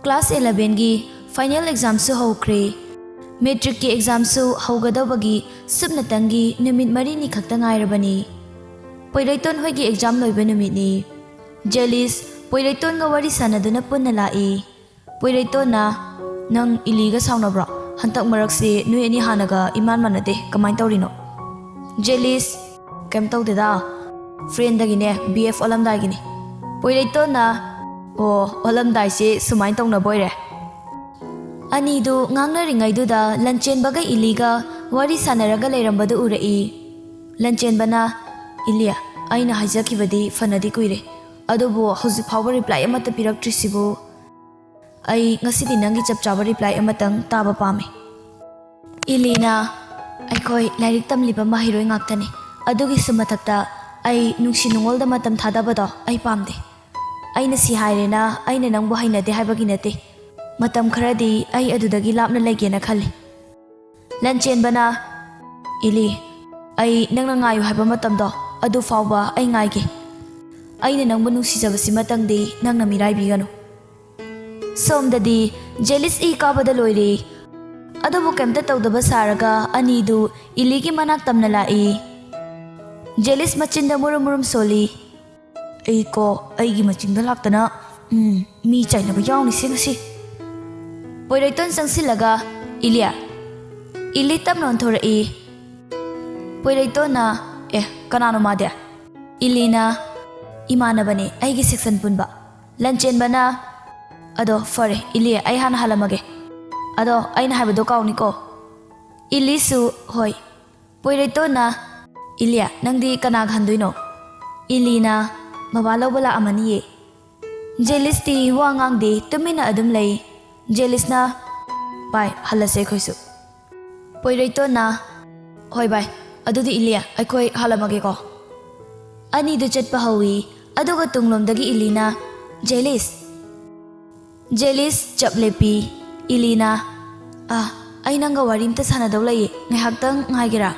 Class 11 gi final exam su hokre. Metric ki exam su haugadawagi subnatangi numit mari ni khakta ngairabani. Poiraiton hoi gi exam loiba numit ni. Jealous Poiraiton nga wari sanaduna punna lai. Poiraiton na nang iliga saunabra. Hantak marakse nui ani hanaga iman manade kamain tawrino. Jealous kem tawdeda. Friend dagine BF olamdai gini. Poiraiton na olamdai se sumain tawna boire. Anidu ngangnaringaiduda lanchenbaga iliga wari sanaraga leirambadu urai. Lanchenbana Ilia aina haijakibadi fanadi kuire. Adubu hauzik fawba reply amata piraktrisibu. Ai ngasidi nangi chapchaba reply amatang taba pame. Ilina aikoi lairik tamliba mahiroi ngaktani. Adugi sumathakta ai nungsi nungolda matam thadabado ai pamde. Aina si hairena aina nangbu hainade haibagi nate. Matam kharadi ai adudagi lapna laigena khali. Lanchenbana Ili ai nangna ngayu haiba matamdo adu fawba ai ngaige. Aina nangbu nungsijabasi matangdi nangna mirai biganu. Somdadi jealous e kabada loire. Adubu kemta tawdaba saraga anidu iligi manak tamna lai. Jealous machinda murum soli. Eiko aigi machinda laktana mi chaina ba yawni singasi. Poiraiton sangsilaga Ilia Ili tamnon thorai. Poiraiton na kanano made. Ilina imanabane aigi section punba. Lanchenbana ado fare Ili ai hana halamage. Ado aina habado kauniko. Ilisu hoi. Poiraiton na Ilia nangdi kanag handuino. Ilina mabalaw bala amaniye. Jealous ti wangangdi tumina adum lay. Jealous na bai halase khoisu. Poiraiton na hoi bai adudi Ilia aikoi halamage ko. Ani du chatpa hawi aduga tunglomdagi Ilina Jealous chaplepi Ilina ai nanga warimta sanadaw lay ngahaktang ngaigira.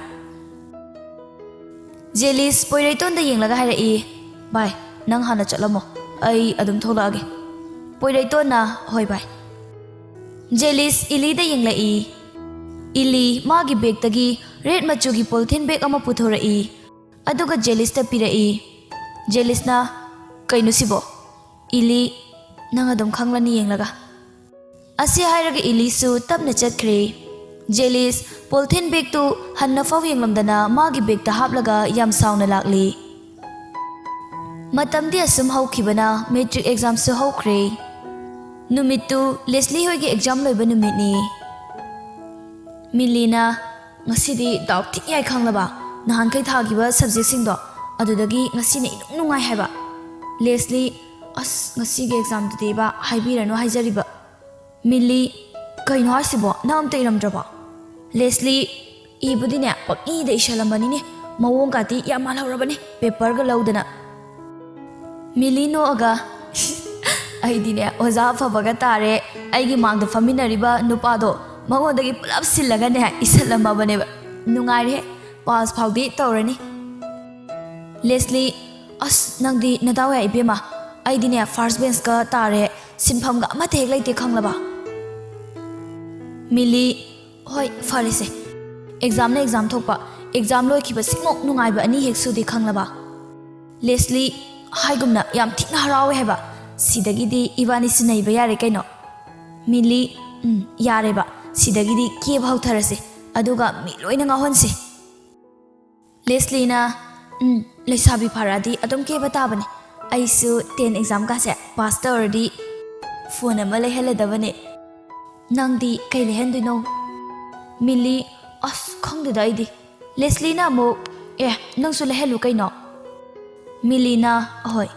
Jealous Poiraiton da yenglaga hairai bai nang hana chatlamo ai adum tholage. Poiraiton na hoi bai. Jealous Ili da yenglai. Ili magi bag tagi red machugi polythene bag ama puthorai. Aduga Jealous ta pirai. Jealous na kainu sibo. Ili nang adum khanglani yenglaga. Asi hairaga Ili su tapna chatkre. Jealous polythene bag tu hanna faw yenglamdana magi bag ta haplaga yam sauna lakli. Matamdi asum hawkhibana metric exam su hawkhre. Numitu Leslie hoigi exam loiba numit ni. Milina ngasidi doubt ti yai khanglaba nahan kai thagiba subject singdo adudagi ngasine inung nungai haiba. Leslie ngasigi exam de ba haibirano haijariba. Milli kaino hasibo nam teiramdraba. Leslie ibudine paki de ishalamani ne mawong kati yamal hawrabani paper ga laudana. Milli no aga Aidine oza fabaga tare aigi mangda faminariba nupado mangodagi pulap sillaga ne isalamabane nungaire pass phawdi tawrani. Leslie nangdi nadawa ibema aidine first bench ka tare sinpham ga amate laite khanglaba. Milli hoi farise exam thokpa exam loi khiba singok nungaiba ani hek sudi khanglaba. Leslie haigumna yam thikna harawe heba. Sidagidi ibani sinaiba yare kaino. Milli yareba sidagidi ke bhau tharase aduga mi loina ngahonse. Leslie na leisabi faradi adum ke batabane aisu 10 exam ka se pass tawradi phone ama leheladabane nangdi kai lehenduino. Milli khongdida idi. Leslie na mo nangsu lehelu kaino. Milli na hoi.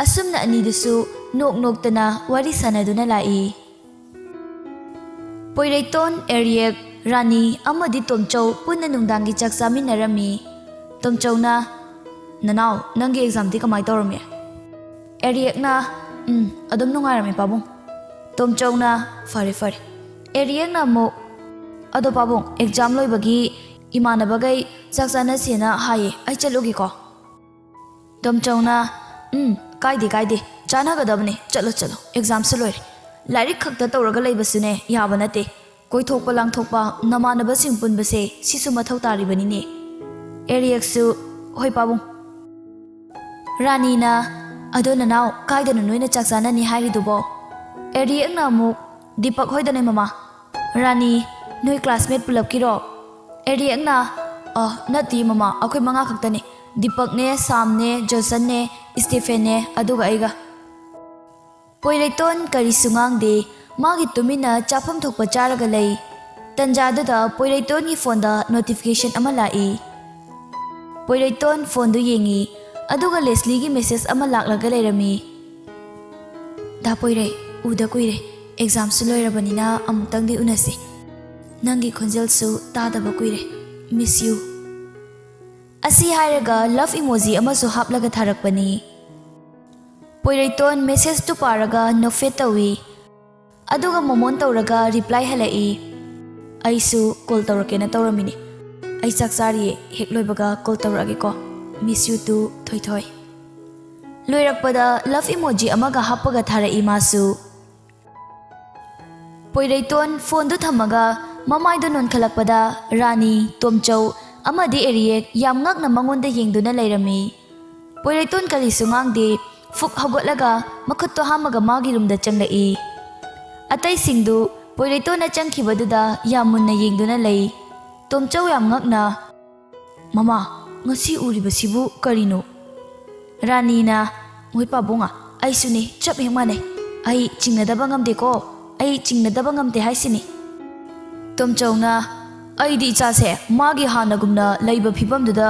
Asumna anidusu nok-noktana wari sanaduna lai. Poiraiton Eriek Rani amadi Tomchau punna nungdangi chak chaminarami. Tomchau na nanau nangi exam di kamai tawrami. Eriek na adum nungarami pabung. Tomchau na fare. Eriek na mo ado pabung exam loibagi imanabagai chak chana sena haye ai chalugi ko. Tomchau na कायदे चलो चलो exam से लोरे lyric खक्ता तौरगा लेबसुने याबा नते कोइथोकपा लांगथोकपा नमानबसिंग पुनबसे Sissu मथौ तारिबनिने एरियक्सु होय पाबुं रानीना अदो ननाव कायदना नोइना चाकसानानि हारिदुबो एरियकना अमुक दीपक होयदने mama रानी नोइ classmate पुलपकिरो एरियकना नती mama अखोय मंगा खक्तने दीपक ने साम ने जोसन ने स्टीफेन ने अदुगा आइगा पोइलेटोन करी सुंगांग दे मागी तुमिना चाफम थोकपा चारगा लई तंजादुदा पोइलेटोन की फोन दा नोटिफिकेशन अमा लाई पोइलेटोन फोन दु येंगी अदुगा लेस्ली की मेसेज अमा लाक्लगा लेरमी दा पोइरे उदा कुइरे एग्जाम सु लोइरबनिना अमुक्तंगदी उनसे नंगी खोंजेलसु तादबा कुइरे मिस यू असी हायरगा लव इमोजी अमसु हापलगा थारकपनी पोइलेटोन मेसेज तु पारगा नोफेट तवी अदुगा मोमोन तौरगा रिप्लाई हलाई आइसु कॉल तौरकेना तौरमिनी आई चाकसारी हेक लोइबगा कॉल तौरगे को मिस यू टू थोय थोय लोइरकपदा लव इमोजी अमगा हापगा थारई मासु पोइलेटोन फोन दु थमगा ममाइदो नोनखलकपदा रानी तोमचौ अमदी एरियक याम ngakna mangonda yengduna leirami पोइलेटोन कली सुंगांगदे फुक हगोटलगा मखुत्तो हामगा मागी रूमदा चंगलई अतै सिंगदु पोइलेटोना चंखिबदुदा याम मुन्ना येंगदुना लई तोमचौ याम ngakna mama ngasi uribasibu karino रानीना मोइ पाबोंगा आइसुने चप हेमाने आई चिंगनदबा ngamdeko आई चिंगनदबा ngamde हाइसिनी तोमचौना आइदी इचासे मागी हानगुमना लैबा फिबमदुदा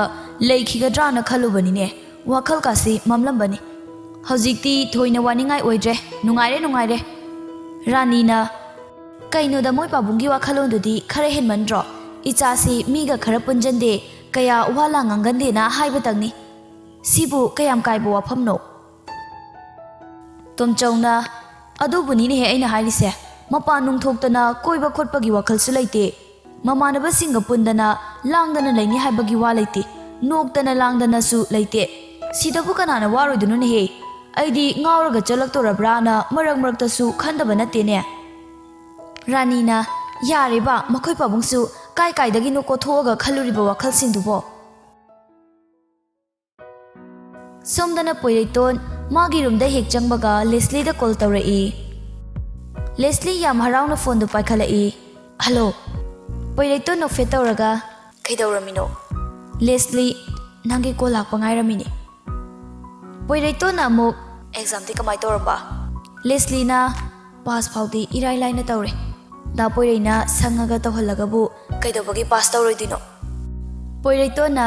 लैखिगद्राना खलुबनिने वाखल कासी मामलंबनी हौजिक्ति थोइना वानिंगाई ओइद्रे नुंगाइरे रानीना कइनोदा मोइ पाबुंगी वाखलोंदुदी खरे हेनमनद्रो इचासी मीगा खरा पुंजंदे कया वाला ngangandeना हाइबतंगनी सिबु कयाम काइबो वाफमनो तोमचौना अदुबुनिने हे आइना हाइरिसे मपा नुंगथोक्तना कोइबा खोटपगी वाखलसु लैते ममानबसिंगा पुंदना लांगदना लैनि हाइबगी वा लैते नोक्तना लांगदनासु लैते सिदबु कनाना वारोइदुनुने हे आइदी ngauraga chalaktorabra marang maraktasu khandaba natene रानीना यारेबा मखोय पाबुंगसु काय कायदगी नो कोथोगा खलुरिबा वाखल सिंदुबो सोमदना पोइलेटोन मागी रूमदा हेक चंगबगा लेस्ली दा कॉल तौरई लेस्ली याम हराउना फोन दु पाइखलई हेलो पोइलेटोन नो फे तौरगा कैदौरमिनो लेस्ली नंगी कॉल लाक्पा ngairamiनी पोइलेटोन अमुक एग्जाम ती कमाय तौरबा लेस्लीना पास फाउदी इराय लाइना तौरे दा पोइरेना संगगा तौहलगबु कैदौबगी पास तौरोइदिनो पोइलेटोना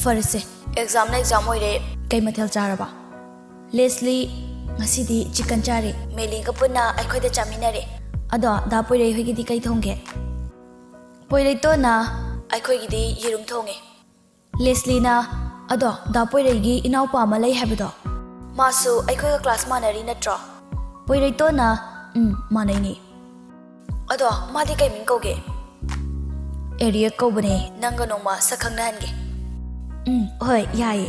फरसे एग्जाम होइरे कै मथेल चारबा लेस्ली ngasiदी चिकन चारे मेलिंगा पुन्ना अखोइदा चामिनारे अदो दा पोइरे होइगिदी कै थोंगे पोइलेटोना अखोइगिदी यिरुम थोंगे लेस्लीना अदो दा पोइरेगी इनाउपा अमा लै हाबदो मासु अखोइगा क्लास मानरी नट्रो पोइलेटोना मानैनी अदो मादी कै मिंग कौगे एरिया कौबने नंगा नोमा सखंगनहनगे होय याये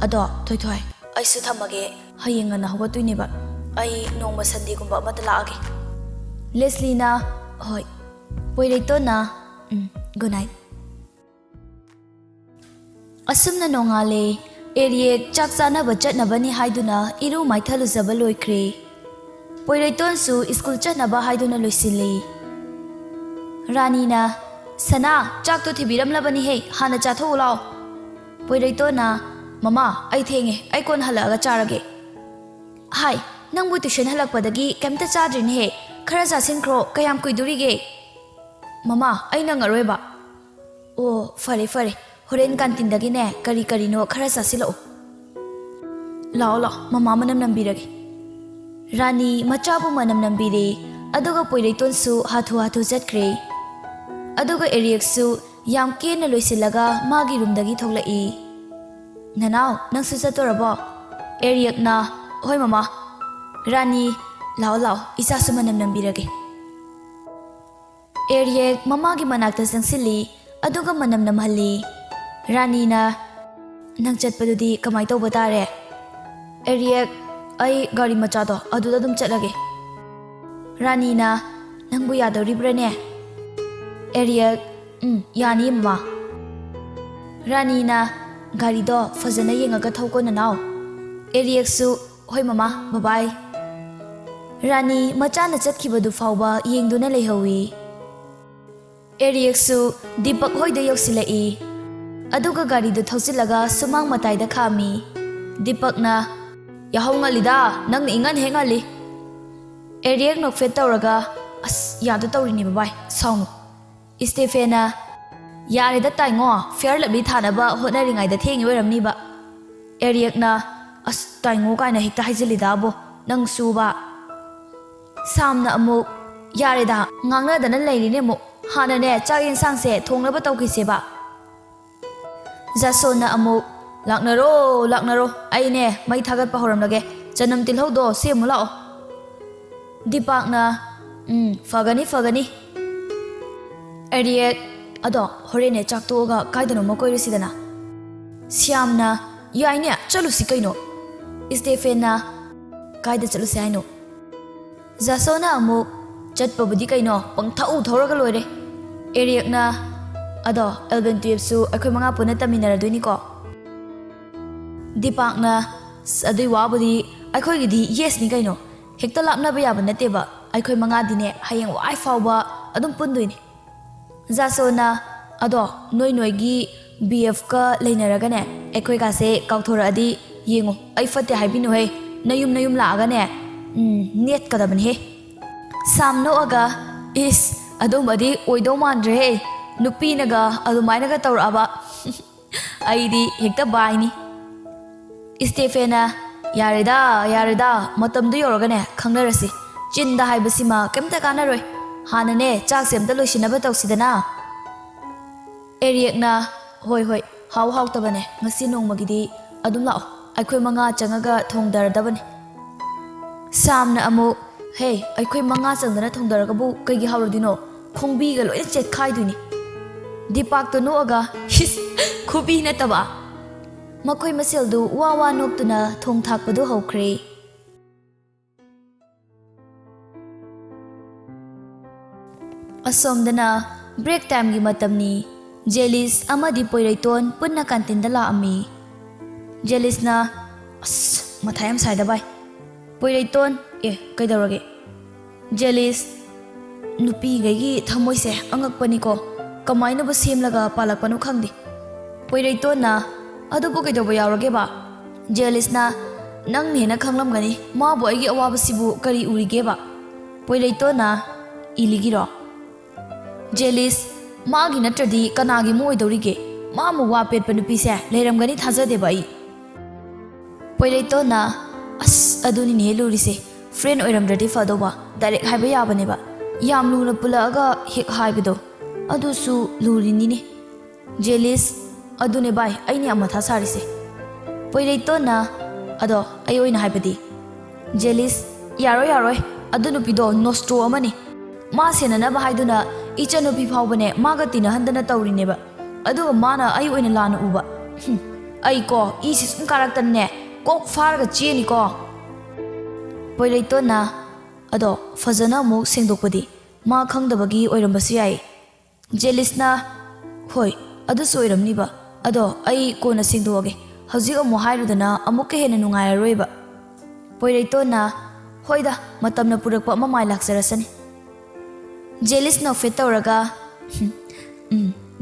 अदो थोय थोय आइसु थमगे हयेंगना हवतुइनेबा आई नोमा संडे गुंबा मत लागे लेस्लीना होय पोइलेटोना गुड नाइट असुमना नोंगाले एरिया चाकचानबा चटनबनी हाइदुना इरु माइथलुजबा लोइख्रे पोइलेटोनसु स्कूल चटनबा हाइदुना लोइसिले रानीना सना चाक तो थिबिरमलबनी हे हाना चाथो लाओ पोइलेटोना ममा आई थेंगे आई कोन हलगा चारगे हाय नंगबु ट्यूशन हलकपदगी केमता चाद्रिने हे खरा जासिनख्रो कयाम कुइदुरिगे ममा आई नंगरोयबा ओ फरे फरे होरेन कैंटीनदगिने करी करीनो खरा जासिलो लाओ लाओ ममा मनम नंबिरगे रानी मचाबु मनम नंबिरे अदुगा पोइलेटोनसु हाथु हाथु चटख्रे अदुगा एरियक्सु याम केना लोइसिलगा मागी रूमदगी थोलई ननाव नंसु चतोरबो एरियकना होय ममा रानी लाओ लाओ इसासु मनम नंबिरगे एरियक ममागी मनाक्ता संसिली अदुगा मनम नमहली रानीना नंग चटपदुदी कमाय तौबा तारे एरियक आई गाड़ी मचादो अदुदा दुम चटलगे ꯔꯥꯅꯤꯅ ꯅꯪꯕꯨ ꯌꯥꯗꯧꯔꯤꯕ꯭ꯔꯅꯦ? ꯑꯦꯔꯤꯌꯛ ꯌꯥꯅꯤ ꯃꯃꯥ꯫ ꯔꯥꯅꯤꯅ ꯒꯥꯔꯤꯗꯣ ꯐꯖꯅ ꯌꯦꯡꯉꯒ ꯊꯧꯀꯣ ꯅꯅꯥꯎ꯫ ꯑꯦꯔꯤꯌꯛꯁꯨ ꯍꯣꯏ ꯃꯃꯥ ꯕꯕꯥꯏ꯫ ꯔꯥꯅꯤ ꯃꯆꯥꯅ ꯆꯠꯈꯤꯕꯗꯨ ꯐꯥꯎꯕ ꯌꯦꯡꯗꯨꯅ ꯂꯩꯍꯧꯏ꯫ ꯑꯦꯔꯤꯌꯛꯁꯨ ꯗꯤꯄꯛ ꯍꯣꯏꯗ ꯌꯧꯁꯤꯜꯂꯛꯏ꯫ ꯑꯗꯨꯒ ꯒꯥꯔꯤꯗꯨ ꯊꯧꯆꯤꯜꯂꯒ ꯁꯨꯃꯥꯡ ꯃꯇꯥꯏꯗ ꯈꯥꯝꯃꯤ꯫ ꯗꯤꯄꯛꯅ ꯌꯥꯍꯧ ꯉꯜꯂꯤꯗ ꯅꯪꯅ ꯏꯪꯉꯟ ꯍꯦꯛ ꯉꯜꯂꯤ꯫ ꯑꯦꯔꯤꯌꯛ ꯅꯣꯛꯐꯦꯠ ꯇꯧꯔꯒ ꯑꯁ ꯌꯥꯗ ꯇꯧꯔꯤꯅꯤ ꯕꯕꯥꯏ ꯁꯥꯎꯅꯨ꯫ ꯁ꯭ꯇꯦꯐꯦꯟꯅ ꯌꯥꯔꯦꯗ ꯇꯥꯏꯉꯣ ꯐꯤꯌꯔ ꯂꯞꯂꯤ ꯊꯥꯅꯕ ꯍꯣꯠꯅꯔꯤꯉꯩꯗ ꯊꯦꯡꯉꯤ ꯑꯣꯏꯔꯝꯅꯤꯕ꯫ ꯑꯦꯔꯤꯌꯛꯅ ꯑꯁ ꯇꯥꯏꯉꯣ ꯀꯥꯏꯅ ꯍꯦꯛꯇ ꯍꯥꯏꯖꯤꯜꯂꯤꯗꯥꯕꯣ ꯅꯪ ꯁꯨꯕ꯫ ꯁꯥꯝꯅ ꯑꯃꯨꯛ ꯌꯥꯔꯦꯗ ꯉꯥꯡꯅꯗꯅ ꯂꯩꯔꯤꯅꯦ ꯑꯃꯨꯛ ꯍꯥꯟꯅꯅꯦ ꯆꯥꯛ ꯌꯦꯟꯁꯥꯡꯁꯦ ꯊꯣꯡꯅꯕ ꯇꯧꯈꯤꯁꯦꯕ꯫ ꯖꯥꯁꯣꯟꯅ ꯑꯃꯨꯛ ꯂꯥꯛꯅꯔꯣ ꯂꯥꯛꯅꯔꯣ ꯑꯩꯅꯦ ꯃꯩ ꯊꯥꯒꯠꯄ ꯍꯧꯔꯝꯂꯒꯦ ꯆꯅꯝ ꯇꯤꯜꯍꯧꯗꯣ ꯁꯦꯝꯃꯨ ꯂꯥꯛꯑꯣ꯫ ꯗꯤꯄꯥꯛꯅ ꯐꯒꯅꯤ ꯐꯒꯅꯤ꯫ ꯑꯦꯔꯤꯌꯛ ꯑꯗꯣ ꯍꯣꯔꯦꯟꯅꯦ ꯆꯥꯛ ꯇꯣꯛꯑꯒ ꯀꯥꯏꯗꯅꯣꯃ ꯀꯣꯏꯔꯨꯁꯤꯗꯅ꯫ ꯁ꯭ꯌꯥꯝꯅ ꯌꯥꯏꯅꯦ ꯆꯠꯂꯨꯁꯤ ꯀꯩꯅꯣ꯫ ꯁ꯭ꯇꯦꯐꯦꯟꯅ ꯀꯥꯏꯗ ꯆꯠꯂꯨꯁꯦ ꯍꯥꯏꯅꯣ? ꯖꯥꯁꯣꯟꯅ ꯑꯃꯨꯛ ꯆꯠꯄꯕꯨꯗꯤ ꯀꯩꯅꯣ ꯄꯪꯊꯧ ꯊꯧꯔꯒ ꯂꯣꯏꯔꯦ꯫ ꯑꯦꯔꯤꯌꯛꯅ ꯑꯗꯣ 11-12ꯁꯨ ꯑꯩꯈꯣꯏ 5 ꯄꯨꯟꯅ ꯇꯝꯃꯤꯟꯅꯔꯗꯣꯏꯅꯤꯀꯣ꯫ ꯗꯤꯄꯥꯛꯅ ꯑꯗꯨꯏ ꯋꯥꯕꯨꯗꯤ ꯑꯩꯈꯣꯏꯒꯤꯗꯤ ꯌꯦꯁꯅꯤ ꯀꯩꯅꯣ ꯍꯦꯛꯇ ꯂꯥꯞꯅꯕ ꯌꯥꯕ ꯅꯠꯇꯦꯕ ꯑꯩꯈꯣꯏ 5ꯗꯤꯅꯦ ꯍꯌꯦꯡ ꯋꯥꯏ ꯐꯥꯎꯕ ꯑꯗꯨꯝ ꯄꯨꯟꯗꯣꯏꯅꯤ꯫ ꯖꯥꯁꯣꯟꯅ ꯑꯗꯣ ꯅꯣꯏꯒꯤ BFꯀ ꯂꯩꯅꯔꯒꯅꯦ ꯑꯩꯈꯣꯏꯒꯥꯁꯦ ꯀꯥꯎꯊꯣꯔꯛꯑꯗꯤ ꯌꯦꯡꯉꯣ ꯑꯩ ꯐꯠꯇꯦ ꯍꯥꯏꯕꯤꯅꯨꯍꯦ ꯅꯌꯨꯝ ꯂꯥꯛꯑꯒꯅꯦ ꯅꯦꯠꯀꯗꯕꯅꯤꯍꯦ꯫ ꯁꯥꯝ ꯅꯣꯛꯑꯒ ꯏꯁ ꯑꯗꯨꯝꯕꯗꯤ ꯑꯣꯏꯗꯧ ꯃꯥꯟꯗ꯭ꯔꯦꯍꯦ ꯅꯨꯄꯤꯅꯒ ꯑꯗꯨꯃꯥꯏꯅꯒ ꯇꯧꯔꯛꯑꯕ ꯑꯩꯗꯤ ꯍꯦꯛꯇ ꯕꯥꯏꯅꯤ꯫ ꯁ꯭ꯇꯦꯐꯦꯟꯅ ꯌꯥꯔꯦꯗ ꯌꯥꯔꯦꯗ ꯃꯇꯝꯗꯨ ꯌꯧꯔꯒꯅꯦ ꯈꯪꯅꯔꯁꯤ ꯆꯤꯟꯗ ꯍꯥꯏꯕꯁꯤꯃ ꯀꯩꯝꯇ ꯀꯥꯟꯅꯔꯣꯏ ꯍꯥꯟꯅꯅꯦ ꯆꯥꯛꯁꯦ ꯑꯝꯇ ꯂꯣꯏꯁꯤꯟꯅꯕ ꯇꯧꯁꯤꯗꯅ꯫ ꯑꯦꯔꯤꯌꯛꯅ ꯍꯣꯏ ꯍꯣꯏ ꯍꯥꯎ ꯍꯥꯎꯇꯕꯅꯦ ꯉꯁꯤ ꯅꯣꯡꯃꯒꯤꯗꯤ ꯑꯗꯨꯝ ꯂꯥꯛꯑꯣ ꯑꯩꯈꯣꯏ 5 ꯆꯪꯉꯒ ꯊꯣꯡꯗꯔꯗꯕꯅꯤ꯫ ꯁꯥꯝꯅ ꯑꯃꯨꯛ ꯍꯦ ꯑꯩꯈꯣꯏ 5 ꯆꯪꯗꯅ ꯊꯣꯡꯗꯔꯒꯕꯨ ꯀꯩꯒꯤ ꯍꯥꯎꯔꯣꯏꯗꯣꯏꯅꯣ ꯈꯣꯡꯕꯤꯒ ꯂꯣꯏꯅ ꯆꯦꯠꯈꯥꯏꯗꯣꯏꯅꯤ꯫ ꯗꯤꯄꯥꯛꯇꯣ ꯅꯣꯛꯑꯒ ꯍꯤꯁ ꯈꯨꯕꯤ ꯅꯠꯇꯕ꯫ ꯃꯈꯣꯏ ꯃꯁꯦꯜꯗꯨ ꯋꯥ ꯋꯥ ꯅꯣꯛꯇꯨꯅ ꯊꯣꯡ ꯊꯥꯛꯄꯗꯨ ꯍꯧꯈ꯭ꯔꯦ꯫ ꯑꯁꯣꯝꯗꯅ ꯕ꯭ꯔꯦꯛ ꯇꯥꯏꯝꯒꯤ ꯃꯇꯝꯅꯤ꯫ ꯖꯦꯂꯤꯁ ꯑꯃꯗꯤ ꯄꯣꯏꯔꯩꯇꯣꯟ ꯄꯨꯟꯅ ꯀꯥꯟꯇꯤꯟꯗ ꯂꯥꯛꯑꯝꯃꯤ꯫ ꯖꯦꯂꯤꯁꯅ ꯑꯁ ꯃꯊꯥ ꯌꯥꯝ ꯁꯥꯏꯗ ꯚꯥꯏ꯫ ꯄꯣꯏꯔꯩꯇꯣꯟ ꯀꯩꯗꯧꯔꯒꯦ? ꯖꯦꯂꯤꯁ ꯅꯨꯄꯤꯈꯩꯒꯤ ꯊꯃꯣꯏꯁꯦ ꯑꯉꯛꯄꯅꯤꯀꯣ ꯀꯃꯥꯏꯅꯕꯨ ꯁꯦꯝꯂꯒ ꯄꯥꯜꯂꯛꯄꯅꯣ ꯈꯪꯗꯦ꯫ ꯄꯣꯏꯔꯩꯇꯣꯟꯅ ꯑꯗꯨꯕꯨ ꯀꯩꯗꯧꯕ ꯌꯥꯎꯔꯒꯦꯕ? ꯖꯦꯂꯤꯁꯅ ꯅꯪꯅ ꯍꯦꯟꯅ ꯈꯪꯂꯝꯒꯅꯤ ꯃꯥꯕꯨ ꯑꯩꯒꯤ ꯑꯋꯥꯕꯁꯤꯕꯨ ꯀꯔꯤ ꯎꯔꯤꯒꯦꯕ? ꯄꯣꯏꯔꯩꯇꯣꯟꯅ ꯏꯂꯤꯒꯤꯔꯣ? ꯖꯦꯂꯤꯁ ꯃꯥꯒꯤ ꯅꯠꯇ꯭ꯔꯗꯤ ꯀꯅꯥꯒꯤ ꯑꯃꯨꯛ ꯑꯣꯏꯗꯧꯔꯤꯒꯦ ꯃꯥꯃꯨ ꯋꯥ ꯄꯦꯠꯄ ꯅꯨꯄꯤꯁꯦ ꯂꯩꯔꯝꯒꯅꯤ ꯊꯥꯖꯗꯦꯕ ꯑꯩ꯫ ꯄꯣꯏꯔꯩꯇꯣꯟꯅ ꯑꯁ ꯑꯗꯨꯅꯤꯅꯦ ꯂꯨꯔꯤꯁꯦ ꯐ꯭ꯔꯦꯟ ꯑꯣꯏꯔꯝꯗ꯭ꯔꯗꯤ ꯐꯗꯧꯕ ꯗꯥꯏꯔꯦꯛ ꯍꯥꯏꯕ ꯌꯥꯕꯅꯦꯕ ꯌꯥꯝ ꯂꯨꯅ ꯄꯨꯜꯂꯛꯑꯒ ꯍꯦꯛ ꯍꯥꯏꯕꯗꯣ ꯑꯗꯨꯁꯨ ꯂꯨꯔꯤꯅꯤꯅꯦ꯫ ꯖꯦꯂꯤꯁ ꯑꯗꯨꯅꯦ ꯚꯥꯏ ꯑꯩꯅ ꯌꯥꯝ ꯃꯊꯥ ꯁꯥꯔꯤꯁꯦ꯫ ꯄꯣꯏꯔꯩꯇꯣꯟꯅ ꯑꯗꯣ ꯑꯩ ꯑꯣꯏꯅ ꯍꯥꯏꯕꯗꯤ? ꯖꯦꯂꯤꯁ ꯌꯥꯔꯣꯏ ꯑꯗꯨ ꯅꯨꯄꯤꯗꯣ ꯅꯣꯁꯇ꯭ꯔꯣ ꯑꯃꯅꯤ ꯃꯥ ꯁꯦꯟꯅꯅꯕ ꯍꯥꯏꯗꯨꯅ ꯏꯆꯟꯅꯨꯄꯤ ꯐꯥꯎꯕꯅꯦ ꯃꯥꯒ ꯇꯤꯟꯅꯍꯟꯗꯅ ꯇꯧꯔꯤꯅꯦꯕ ꯑꯗꯨꯒ ꯃꯥꯅ ꯑꯩ ꯑꯣꯏꯅ ꯂꯥꯟꯅ ꯎꯕ ꯑꯩꯀꯣ ꯏꯁꯤ ꯁꯨꯝ ꯀꯥꯔꯛꯇꯅꯅꯦ ꯀꯣꯛ ꯐꯥꯔꯒ ꯆꯦꯅꯤꯀꯣ꯫ ꯄꯣꯏꯔꯩꯇꯣꯟꯅ ꯑꯗꯣ ꯐꯖꯅ ꯑꯃꯨꯛ ꯁꯦꯡꯗꯣꯛꯄꯗꯤ ꯃꯥ ꯈꯪꯗꯕꯒꯤ ꯑꯣꯏꯔꯝꯕꯁꯨ ꯌꯥꯏ꯫ ꯖꯦꯂꯤꯁꯅ ꯍꯣꯏ ꯑꯗꯨꯁꯨ ꯑꯣꯏꯔꯝꯅꯤꯕ ꯑꯗꯣ ꯑꯩ ꯀꯣꯟꯅ ꯁꯦꯡꯗꯣꯛꯑꯒꯦ ꯍꯧꯖꯤꯛ ꯑꯃꯨꯛ ꯍꯥꯏꯔꯨꯗꯅ ꯑꯃꯨꯛꯀ ꯍꯦꯟꯅ ꯅꯨꯡꯉꯥꯏꯔꯔꯣꯏꯕ꯫ ꯄꯣꯏꯔꯩꯇꯣꯟꯅ ꯍꯣꯏꯗ ꯃꯇꯝꯅ ꯄꯨꯔꯛꯄ ꯑꯃ ꯃꯥꯏ ꯂꯥꯛꯆꯔꯁꯅꯤ꯫ ꯖꯦꯂꯤꯁ ꯅꯣꯛꯐꯦꯠ ꯇꯧꯔꯒ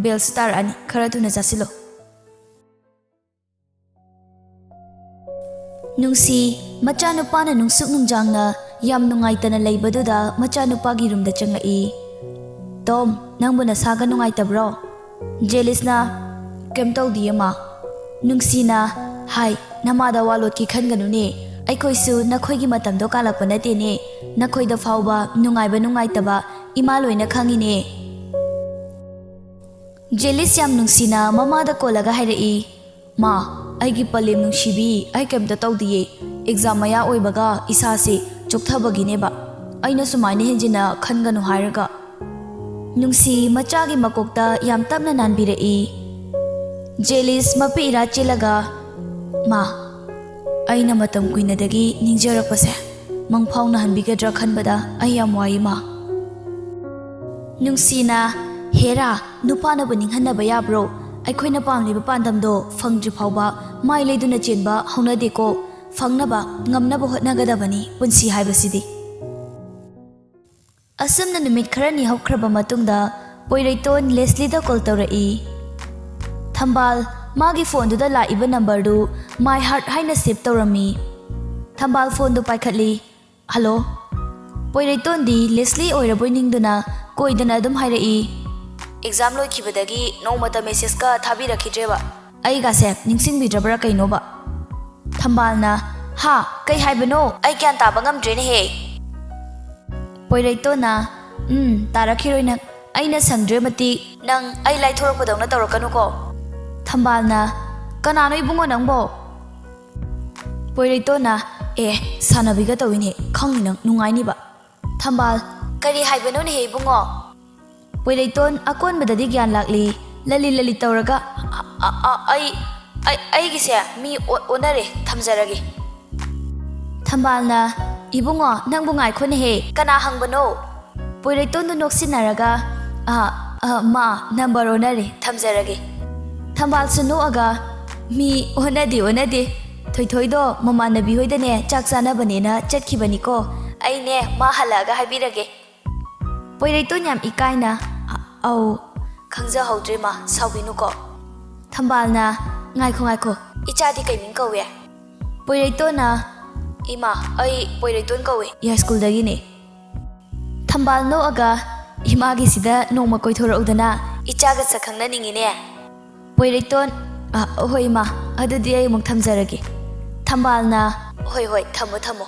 ꯕꯦꯜꯁꯨ ꯇꯥꯔꯛꯑꯅꯤ ꯈꯔ ꯊꯨꯅ ꯆꯥꯁꯤꯜꯂꯣ꯫ ꯅꯨꯡꯁꯤ ꯃꯆꯥꯅꯨꯄꯥꯅ ꯅꯨꯡꯁꯨꯛ ꯅꯨꯡꯖꯥꯡꯅ ꯌꯥꯝ ꯅꯨꯡꯉꯥꯏꯇꯅ ꯂꯩꯕꯗꯨꯗ ꯃꯆꯥꯅꯨꯄꯥꯒꯤ ꯔꯨꯝꯗ ꯆꯪꯂꯛꯏ꯫ ꯇꯣꯝ ꯅꯪꯕꯨ ꯅꯁꯥꯒ ꯅꯨꯡꯉꯥꯏꯇꯕ꯭ꯔꯣ? ꯖꯦꯂꯤꯁꯅ ꯀꯩꯝ ꯇꯧꯗꯤꯌꯦ ꯃꯥ꯫ ꯅꯨꯡꯁꯤꯅ ꯍꯥꯏ ꯅꯃꯥꯗ ꯋꯥꯂꯣꯠꯀꯤ ꯈꯟꯒꯅꯨꯅꯦ ꯑꯩꯈꯣꯏꯁꯨ ꯅꯈꯣꯏꯒꯤ ꯃꯇꯝꯗꯣ ꯀꯥꯜꯂꯛꯄ ꯅꯠꯇꯦꯅꯦ ꯅꯈꯣꯏꯗ ꯐꯥꯎꯕ ꯅꯨꯡꯉꯥꯏꯕ ꯅꯨꯡꯉꯥꯏꯇꯕ ꯏꯃꯥ ꯂꯣꯏꯅ ꯈꯪꯉꯤꯅꯦ꯫ ꯖꯦꯂꯤꯁ ꯌꯥꯝ ꯅꯨꯡꯁꯤꯅ ꯃꯃꯥꯗ ꯀꯣꯜꯂꯒ ꯍꯥꯏꯔꯛꯏ ꯃꯥ ꯑꯩꯒꯤ ꯄꯂꯦꯝ ꯅꯨꯡꯁꯤꯕꯤ ꯑꯩ ꯀꯩꯝꯇ ꯇꯧꯗꯤꯌꯦ ꯑꯦꯛꯖꯥꯝ ꯃꯌꯥ ꯑꯣꯏꯕꯒ ꯏꯁꯥꯁꯦ ꯆꯣꯛꯊꯕꯒꯤꯅꯦꯕ ꯑꯩꯅ ꯁꯨꯃꯥꯏꯅ ꯍꯦꯟꯖꯤꯟꯅ ꯈꯟꯒꯅꯨ ꯍꯥꯏꯔꯒ꯫ ꯅꯨꯡꯁꯤ ꯃꯆꯥꯒꯤ ꯃꯀꯣꯛꯇ ꯌꯥꯝ ꯇꯞꯅ ꯅꯥꯟꯕꯤꯔꯛꯏ꯫ ꯖꯦꯂꯤꯁ ꯃꯄꯤ ꯏꯔꯥ ꯆꯦꯜꯂꯒ ꯃꯥ ꯑꯩꯅ ꯃꯇꯝ ꯀꯨꯏꯅꯗꯒꯤ ꯅꯤꯡꯖꯔꯛꯄꯁꯦ ꯃꯪꯐꯥꯎꯅ ꯍꯟꯕꯤꯒꯗ꯭ꯔꯥ ꯈꯟꯕꯗ ꯑꯩ ꯌꯥꯝ ꯋꯥꯏ ꯏꯃꯥ ꯅꯨꯡꯁꯤꯅ ꯍꯦꯔꯥ ꯅꯨꯄꯥꯅꯕꯨ ꯅꯤꯡꯍꯟꯅꯕ ꯌꯥꯕ꯭ꯔꯣ ꯑꯩꯈꯣꯏꯅ ꯄꯥꯝꯂꯤꯕ ꯄꯥꯟꯗꯝꯗꯣ ꯐꯪꯗ꯭ꯔꯤ ꯐꯥꯎꯕ ꯃꯥꯏ ꯂꯩꯗꯨꯅ ꯆꯦꯟꯕ ꯍꯧꯅꯗꯦꯀꯣ ꯐꯪꯅꯕ ꯉꯝꯅꯕ ꯍꯣꯠꯅꯒꯗꯕꯅꯤ ꯄꯨꯟꯁꯤ ꯍꯥꯏꯕꯁꯤꯗꯤ ꯑꯁꯨꯝꯅ ꯅꯨꯃꯤꯠ ꯈꯔꯅꯤ ꯍꯧꯈ꯭ꯔꯕ ꯃꯇꯨꯡꯗ ꯄꯣꯏꯔꯩꯇꯣꯟ ꯂꯦꯁꯂꯤꯗ ꯀꯣꯜ ꯇꯧꯔꯛꯏ ꯊꯝꯕꯥꯜ ꯃꯥꯒꯤ ꯐꯣꯟꯗꯨꯗ ꯂꯥꯛꯏꯕ ꯅꯝꯕꯔꯗꯨ ꯃꯥꯏ ꯍꯥꯔꯠ ꯍꯥꯏꯅ ꯁꯦꯞ ꯇꯧꯔꯝꯃꯤ ꯊꯝꯕꯥꯜ ꯐꯣꯟꯗꯨ ꯄꯥꯏꯈꯠꯂꯤ ꯍꯜꯂꯣ ꯄꯣꯏꯔꯩꯇꯣꯟꯗꯤ ꯂꯦꯁꯂꯤ ꯑꯣꯏꯔꯕꯣꯏ ꯅꯤꯡꯗꯨꯅ ꯀꯣꯏꯗꯅ ꯑꯗꯨꯝ ꯍꯥꯏꯔꯛꯏ ꯑꯦꯛꯖꯥꯝ ꯂꯣꯏꯈꯤꯕꯗꯒꯤ ꯅꯣꯡꯃꯇ ꯃꯦꯁꯦꯖꯀ ꯊꯥꯕꯤꯔꯛꯈꯤꯗ꯭ꯔꯦꯕ ꯑꯩꯒꯥꯁꯦ ꯅꯤꯡꯁꯤꯡꯕꯤꯗ꯭ꯔꯕ꯭ꯔꯥ ꯀꯩꯅꯣꯕ ꯊꯝꯕꯥꯜꯅ ꯍꯥ ꯀꯩ ꯍꯥꯏꯕꯅꯣ ꯑꯩ ꯒ꯭ꯌꯥꯟ ꯇꯥꯕ ꯉꯝꯗ꯭ꯔꯦꯅꯦꯍꯦ ꯄꯣꯏꯔꯩꯇꯣꯟꯅ ꯇꯥꯔꯛꯈꯤꯔꯣꯏ ꯅꯪ ꯑꯩꯅ ꯁꯪꯗ꯭ꯔꯦ ꯃꯇꯤꯛ ꯅꯪ ꯑꯩ ꯂꯥꯏꯊꯣꯔꯛꯄꯗꯧꯅ ꯇꯧꯔꯛꯀꯅꯨꯀꯣ ꯊꯝꯕꯥꯜꯅ ꯀꯅꯥꯅꯣ ꯏꯕꯨꯡꯉꯣ ꯅꯪꯕꯣ ꯄꯣꯏꯔꯩꯇꯣꯟꯅ ꯁꯥꯟꯅꯕꯤꯒ ꯇꯧꯏꯅꯦ ꯈꯪꯅꯤ ꯅꯪ ꯅꯨꯡꯉꯥꯏꯅꯤꯕ ꯊꯝꯕꯥꯜ ꯀꯔꯤ ꯍꯥꯏꯕꯅꯣꯅꯦꯍꯦ ꯏꯕꯨꯡꯉꯣ ꯄꯣꯏꯔꯩꯇꯣꯟ ꯑꯀꯣꯟꯕꯗꯗꯤ ꯒ꯭ꯌꯥꯟ ꯂꯥꯛꯂꯤ ꯂꯂꯤ ꯇꯧꯔꯒ ꯑꯩꯒꯤꯁꯦ ꯃꯤ ꯑꯣꯟꯅꯔꯦ ꯊꯝꯖꯔꯒꯦ ꯊꯝꯕꯥꯜꯅ 이봉아 ꯅꯪꯕꯨ ꯉꯥꯏꯈꯣꯅꯦꯍꯦ ꯀꯅꯥ ꯍꯪꯕꯅꯣ ꯄꯣꯏꯔꯩꯇꯣꯟꯗꯨ ꯅꯣꯛꯁꯤꯟꯅꯔꯒ ꯃꯥ ꯅꯝꯕꯔ ꯑꯣꯟꯅꯔꯦ ꯊꯝꯖꯔꯒꯦ ꯊꯝꯕꯥꯜꯁꯨ ꯅꯣꯛꯑꯒ ꯃꯤ ꯑꯣꯟꯅꯗꯦ ꯊꯣꯏꯊꯣꯏꯗꯣ ꯃꯃꯥꯟꯅꯕꯤ ꯍꯣꯏꯗꯅꯦ ꯆꯥꯛ ꯆꯥꯅꯕꯅꯦꯅ ꯆꯠꯈꯤꯕꯅꯤꯀꯣ ꯑꯩꯅꯦ ꯃꯥ ꯍꯜꯂꯛꯑꯒ ꯍꯥꯏꯕꯤꯔꯒꯦ ꯄꯣꯏꯔꯩꯇꯣꯟ ꯌꯥꯝ ꯏꯀꯥꯏꯅ ꯑꯧ ꯈꯪꯖꯍꯧꯗ꯭ꯔꯦ ꯃꯥ ꯁꯥꯎꯕꯤꯅꯨꯀꯣ ꯊꯝꯕꯥꯜꯅ ꯉꯥꯏꯈꯣ ꯏꯆꯥꯗꯤ ꯀꯩ ꯃꯤꯡ ꯀꯧꯋꯦ ꯄꯣꯏꯔꯩꯇꯣꯟꯅ 이마 ꯑꯩ ꯄꯣꯏꯔꯩꯇꯣꯟ ꯀꯧꯋꯦ ꯌꯥꯏꯁ꯭ꯀꯨꯜꯗꯒꯤꯅꯦ ꯊꯝꯕꯥꯜ ꯅꯣꯛꯑꯒ 이마ꯒꯤꯁꯤꯗ ꯅꯣꯡꯃ ꯀꯣꯏꯊꯣꯔꯛꯎꯗꯅ 이ꯆꯥꯒ ꯁꯛꯈꯪꯅꯅꯤꯡꯉꯤꯅꯦ ꯄꯣꯏꯔꯩꯇꯣꯟ ꯍꯣꯏ 이마 ꯑꯗꯨꯗꯤ ꯑꯩ ꯑꯃꯨꯛ ꯊꯝꯖꯔꯒꯦ ꯊꯝꯕꯥꯜꯅ ꯍꯣꯏ ꯊꯝꯃꯣ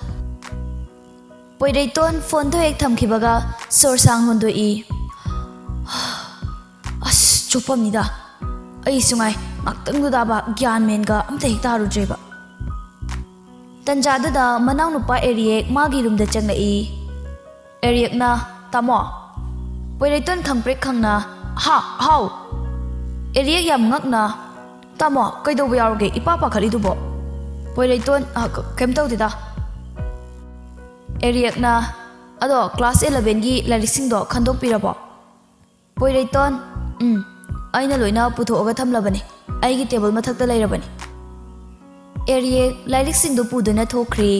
ꯄꯣꯏꯔꯩꯇꯣꯟ ꯐꯣꯟꯗꯣ ꯍꯦꯛ ꯊꯝꯈꯤꯕꯒ ꯁꯣꯔ ꯁꯥꯡ ꯍꯣꯟꯗꯣꯛꯏ ꯑꯁ ꯆꯣꯞꯄꯝꯅꯤꯗ ꯑꯩꯁꯨ ꯉꯥꯏ ꯉꯥꯛꯇꯪꯗꯨꯗꯥꯕ ꯒ꯭ꯌꯥꯟ ꯃꯦꯟꯒ ꯑꯝꯇ ꯍꯦꯛ ꯇꯥꯔꯨꯗ꯭ꯔꯦꯕ ꯇꯟꯖꯥꯗꯨꯗ ꯃꯅꯥꯎꯅꯨꯄꯥ ꯑꯦꯔꯤꯌꯦꯛ ꯃꯥꯒꯤ ꯔꯨꯝꯗ ꯆꯪꯂꯛꯏ ꯑꯦꯔꯤꯌꯦꯛꯅ ꯇꯥꯃꯣ ꯄꯣꯏꯔꯩꯇꯣꯟ ꯈꯪꯄ꯭ꯔꯦꯛ ꯈꯪꯅ ꯍꯥꯎ ꯑꯦꯔꯤꯌꯦꯛ ꯌꯥꯝ ꯉꯛꯅ ꯇꯥꯃꯣ ꯀꯩꯗꯧꯕ ꯌꯥꯎꯔꯒꯦ ꯏꯄꯥ ꯄꯥꯈꯠꯂꯤꯗꯨꯕꯣ ꯄꯣꯏꯔꯩꯇꯣꯟ ꯀꯩꯝ ꯇꯧꯗꯦꯗ ꯑꯦꯔꯤꯌꯦꯛꯅ ꯑꯗꯣ ꯀ꯭ꯂꯥꯁ 11ꯒꯤ ꯂꯥꯏꯔꯤꯛꯁꯤꯡꯗꯣ ꯈꯟꯗꯣꯛꯄꯤꯔꯕꯣ ꯄꯣꯏꯔꯩꯇꯣꯟ ꯑꯩꯅ ꯂꯣꯏꯅ ꯄꯨꯊꯣꯛꯑꯒ ꯊꯝꯂꯕꯅꯤ ꯑꯩꯒꯤ ꯇꯦꯕꯜ ꯃꯊꯛꯇ ꯂꯩꯔꯕꯅꯤ ꯑꯦꯔꯤꯌꯦꯛ ꯂꯥꯏꯔꯤꯛꯁꯤꯡꯗꯨ ꯄꯨꯗꯨꯅ ꯊꯣꯛꯈ꯭ꯔꯦ